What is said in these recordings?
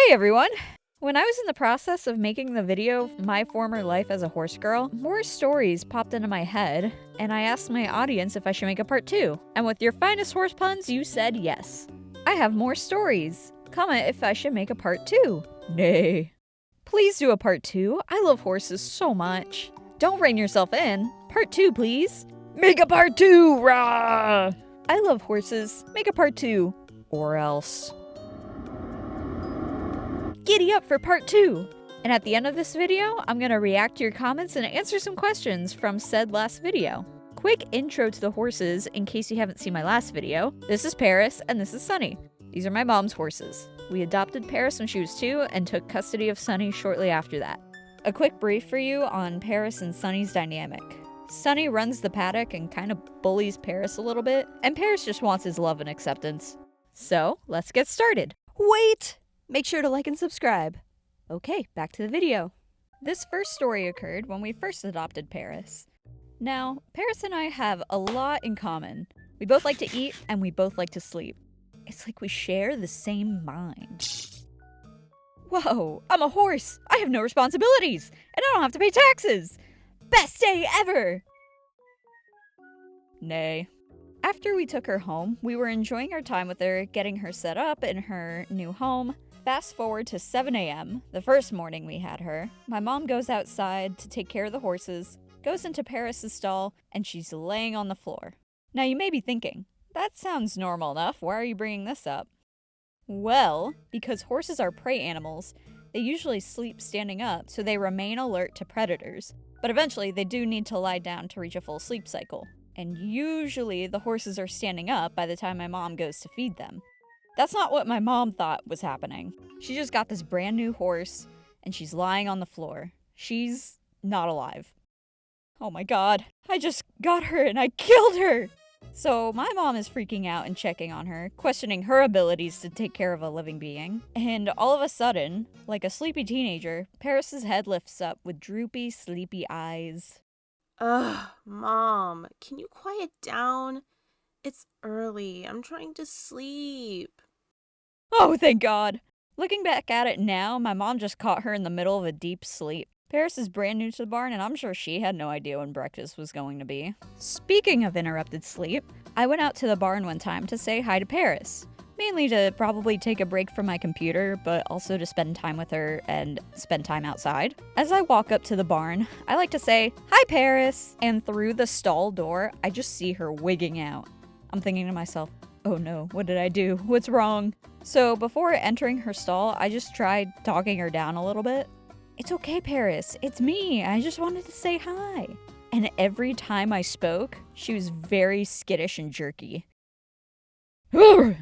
Hey everyone! When I was in the process of making the video My Former Life as a Horse Girl, more stories popped into my head, and I asked my audience if I should make a part 2. And with your finest horse puns, you said yes. I have more stories. Comment if I should make a part 2. Nay. Please do a part 2. I love horses so much. Don't rein yourself in. Part 2, please. Make a part 2! Rah! I love horses. Make a part 2. Or else. Giddy up for part 2! And at the end of this video, I'm gonna react to your comments and answer some questions from said last video. Quick intro to the horses in case you haven't seen my last video. This is Paris and this is Sunny. These are my mom's horses. We adopted Paris when she was 2 and took custody of Sunny shortly after that. A quick brief for you on Paris and Sunny's dynamic. Sunny runs the paddock and kind of bullies Paris a little bit, and Paris just wants his love and acceptance. So, let's get started. Wait! Make sure to like and subscribe. Okay, back to the video. This first story occurred when we first adopted Paris. Now, Paris and I have a lot in common. We both like to eat and we both like to sleep. It's like we share the same mind. Whoa, I'm a horse! I have no responsibilities! And I don't have to pay taxes! Best day ever! Nay. After we took her home, we were enjoying our time with her, getting her set up in her new home. Fast forward to 7 a.m., the first morning we had her. My mom goes outside to take care of the horses, goes into Paris's stall, and she's laying on the floor. Now you may be thinking, that sounds normal enough, why are you bringing this up? Well, because horses are prey animals, they usually sleep standing up so they remain alert to predators. But eventually they do need to lie down to reach a full sleep cycle. And usually the horses are standing up by the time my mom goes to feed them. That's not what my mom thought was happening. She just got this brand new horse, and she's lying on the floor. She's not alive. Oh my god, I just got her and I killed her! So my mom is freaking out and checking on her, questioning her abilities to take care of a living being. And all of a sudden, like a sleepy teenager, Paris's head lifts up with droopy, sleepy eyes. Ugh, Mom, can you quiet down? It's early. I'm trying to sleep. Oh, thank God! Looking back at it now, my mom just caught her in the middle of a deep sleep. Paris is brand new to the barn, and I'm sure she had no idea when breakfast was going to be. Speaking of interrupted sleep, I went out to the barn one time to say hi to Paris. Mainly to probably take a break from my computer, but also to spend time with her and spend time outside. As I walk up to the barn, I like to say, "Hi, Paris!" And through the stall door, I just see her wigging out. I'm thinking to myself, oh no, what did I do? What's wrong? So before entering her stall, I just tried talking her down a little bit. It's okay, Paris. It's me. I just wanted to say hi. And every time I spoke, she was very skittish and jerky. Whoa,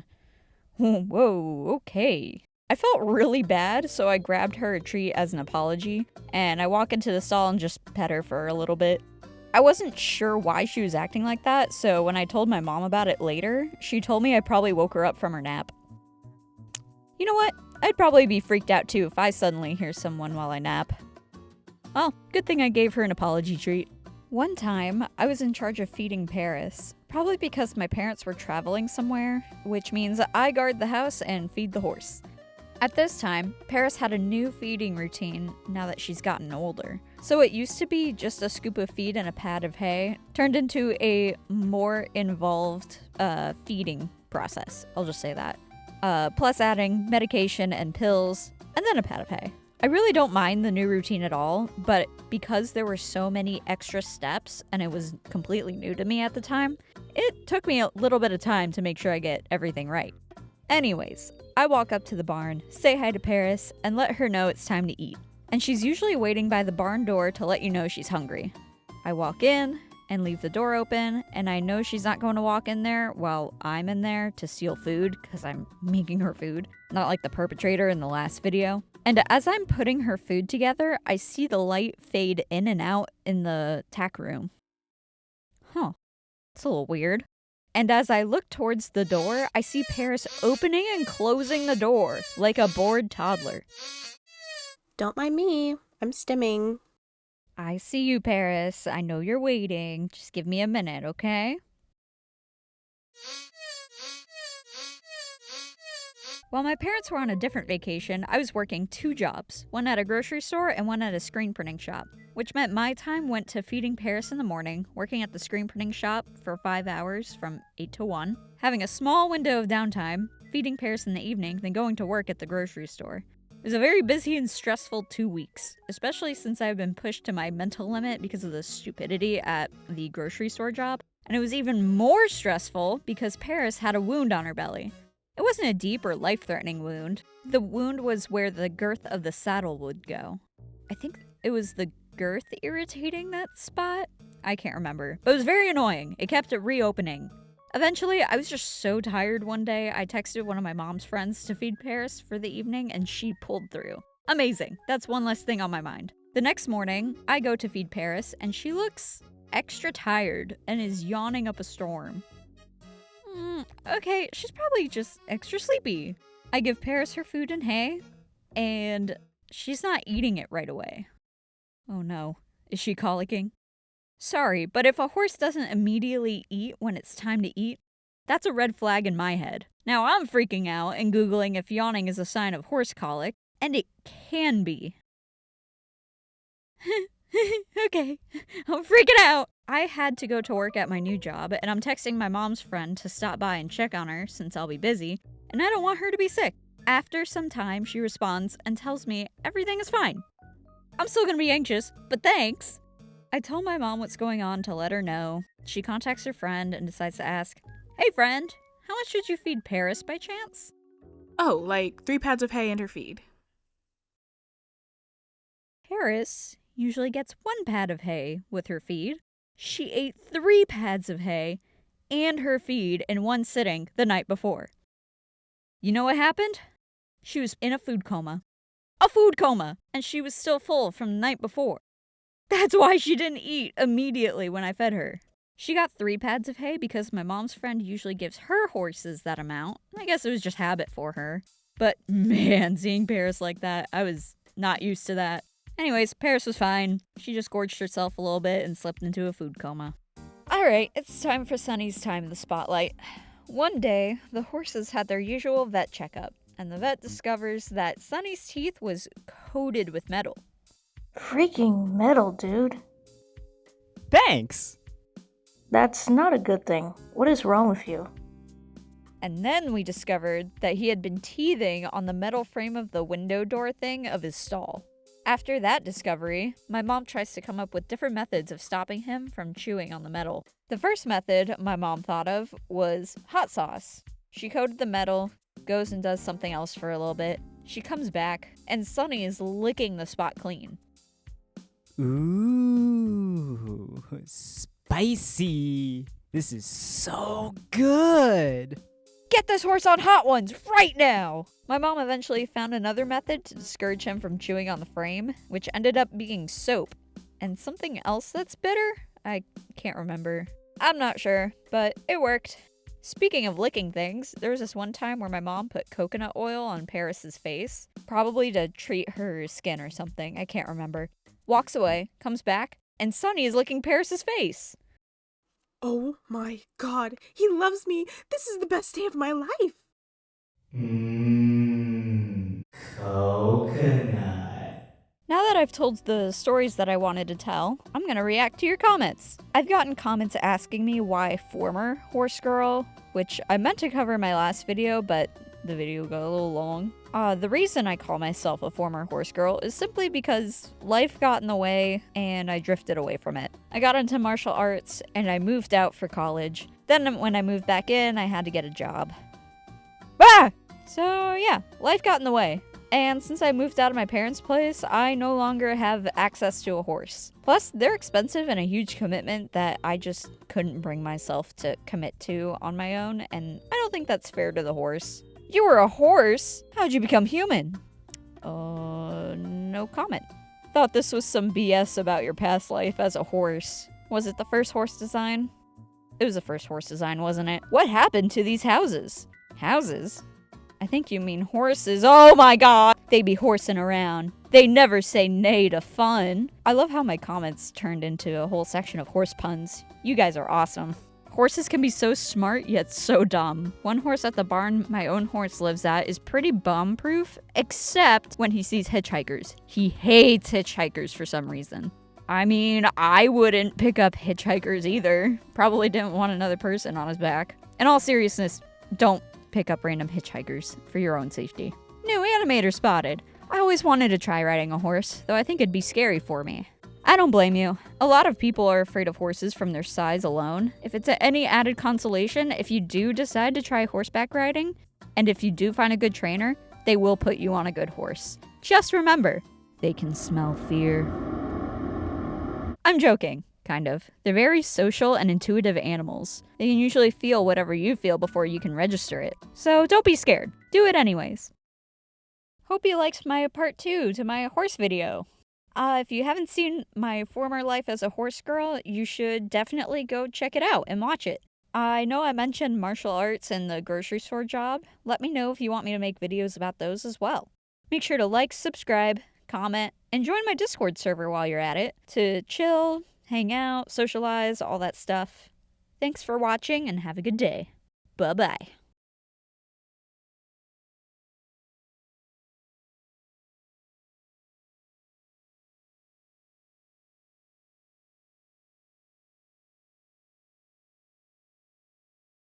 okay. I felt really bad, so I grabbed her a treat as an apology, and I walk into the stall and just pet her for a little bit. I wasn't sure why she was acting like that, so when I told my mom about it later, she told me I probably woke her up from her nap. You know what? I'd probably be freaked out too if I suddenly hear someone while I nap. Well, good thing I gave her an apology treat. One time, I was in charge of feeding Paris, probably because my parents were traveling somewhere, which means I guard the house and feed the horse. At this time, Paris had a new feeding routine now that she's gotten older. So it used to be just a scoop of feed and a pad of hay, turned into a more involved feeding process. I'll just say that. Plus adding medication and pills, and then a pad of hay. I really don't mind the new routine at all, but because there were so many extra steps and it was completely new to me at the time, it took me a little bit of time to make sure I get everything right. Anyways, I walk up to the barn, say hi to Paris, and let her know it's time to eat. And she's usually waiting by the barn door to let you know she's hungry. I walk in and leave the door open, and I know she's not going to walk in there while I'm in there to steal food, because I'm making her food, not like the perpetrator in the last video. And as I'm putting her food together, I see the light fade in and out in the tack room. Huh, it's a little weird. And as I look towards the door, I see Paris opening and closing the door like a bored toddler. Don't mind me. I'm stimming. I see you, Paris. I know you're waiting. Just give me a minute, okay? While my parents were on a different vacation, I was working 2 jobs, one at a grocery store and one at a screen printing shop, which meant my time went to feeding Paris in the morning, working at the screen printing shop for 5 hours from 8 to 1, having a small window of downtime, feeding Paris in the evening, then going to work at the grocery store. It was a very busy and stressful 2 weeks, especially since I've been pushed to my mental limit because of the stupidity at the grocery store job. And it was even more stressful because Paris had a wound on her belly. It wasn't a deep or life-threatening wound. The wound was where the girth of the saddle would go. I think it was the girth irritating that spot? I can't remember. But it was very annoying. It kept it reopening. Eventually, I was just so tired one day, I texted one of my mom's friends to feed Paris for the evening, and she pulled through. Amazing. That's one less thing on my mind. The next morning, I go to feed Paris, and she looks extra tired and is yawning up a storm. Okay, she's probably just extra sleepy. I give Paris her food and hay, and she's not eating it right away. Oh no, is she colicking? Sorry, but if a horse doesn't immediately eat when it's time to eat, that's a red flag in my head. Now I'm freaking out and Googling if yawning is a sign of horse colic, and it can be. Okay, I'm freaking out. I had to go to work at my new job, and I'm texting my mom's friend to stop by and check on her since I'll be busy, and I don't want her to be sick. After some time, she responds and tells me everything is fine. I'm still gonna be anxious, but thanks. I tell my mom what's going on to let her know. She contacts her friend and decides to ask, "Hey friend, how much did you feed Paris by chance?" Oh, like 3 pads of hay and her feed. Paris usually gets 1 pad of hay with her feed. She ate 3 pads of hay and her feed in one sitting the night before. You know what happened? She was in a food coma. A food coma! And she was still full from the night before. That's why she didn't eat immediately when I fed her. She got 3 pads of hay because my mom's friend usually gives her horses that amount. I guess it was just habit for her. But man, seeing Paris like that, I was not used to that. Anyways, Paris was fine. She just gorged herself a little bit and slipped into a food coma. Alright, it's time for Sunny's time in the spotlight. One day, the horses had their usual vet checkup, and the vet discovers that Sunny's teeth was coated with metal. Freaking metal, dude. Thanks! That's not a good thing. What is wrong with you? And then we discovered that he had been teething on the metal frame of the window door thing of his stall. After that discovery, my mom tries to come up with different methods of stopping him from chewing on the metal. The first method my mom thought of was hot sauce. She coated the metal, goes and does something else for a little bit. She comes back, and Sunny is licking the spot clean. Ooh, spicy. This is so good. Get this horse on Hot Ones right now! My mom eventually found another method to discourage him from chewing on the frame, which ended up being soap. And something else that's bitter? I can't remember. I'm not sure, but it worked. Speaking of licking things, there was this one time where my mom put coconut oil on Paris's face, probably to treat her skin or something, I can't remember. Walks away, comes back, and Sunny is licking Paris's face. Oh my god, he loves me. This is the best day of my life. Coconut. Now that I've told the stories that I wanted to tell, I'm gonna react to your comments. I've gotten comments asking me why former horse girl, which I meant to cover in my last video, but the video got a little long. The reason I call myself a former horse girl is simply because life got in the way and I drifted away from it. I got into martial arts and I moved out for college. Then when I moved back in, I had to get a job. Ah! So yeah, life got in the way. And since I moved out of my parents' place, I no longer have access to a horse. Plus, they're expensive and a huge commitment that I just couldn't bring myself to commit to on my own, and I don't think that's fair to the horse. You were a horse? How'd you become human? No comment. Thought this was some BS about your past life as a horse. Was it the first horse design? It was the first horse design, wasn't it? What happened to these houses? Houses? I think you mean horses. Oh my god! They be horsing around. They never say nay to fun. I love how my comments turned into a whole section of horse puns. You guys are awesome. Horses can be so smart, yet so dumb. One horse at the barn my own horse lives at is pretty bum-proof, except when he sees hitchhikers. He hates hitchhikers for some reason. I mean, I wouldn't pick up hitchhikers either. Probably didn't want another person on his back. In all seriousness, don't pick up random hitchhikers for your own safety. New animator spotted. I always wanted to try riding a horse, though I think it'd be scary for me. I don't blame you. A lot of people are afraid of horses from their size alone. If it's any added consolation, if you do decide to try horseback riding, and if you do find a good trainer, they will put you on a good horse. Just remember, they can smell fear. I'm joking, kind of. They're very social and intuitive animals. They can usually feel whatever you feel before you can register it. So don't be scared. Do it anyways. Hope you liked my part 2 to my horse video. If you haven't seen my former life as a horse girl, you should definitely go check it out and watch it. I know I mentioned martial arts and the grocery store job. Let me know if you want me to make videos about those as well. Make sure to like, subscribe, comment, and join my Discord server while you're at it to chill, hang out, socialize, all that stuff. Thanks for watching and have a good day. Bye-bye.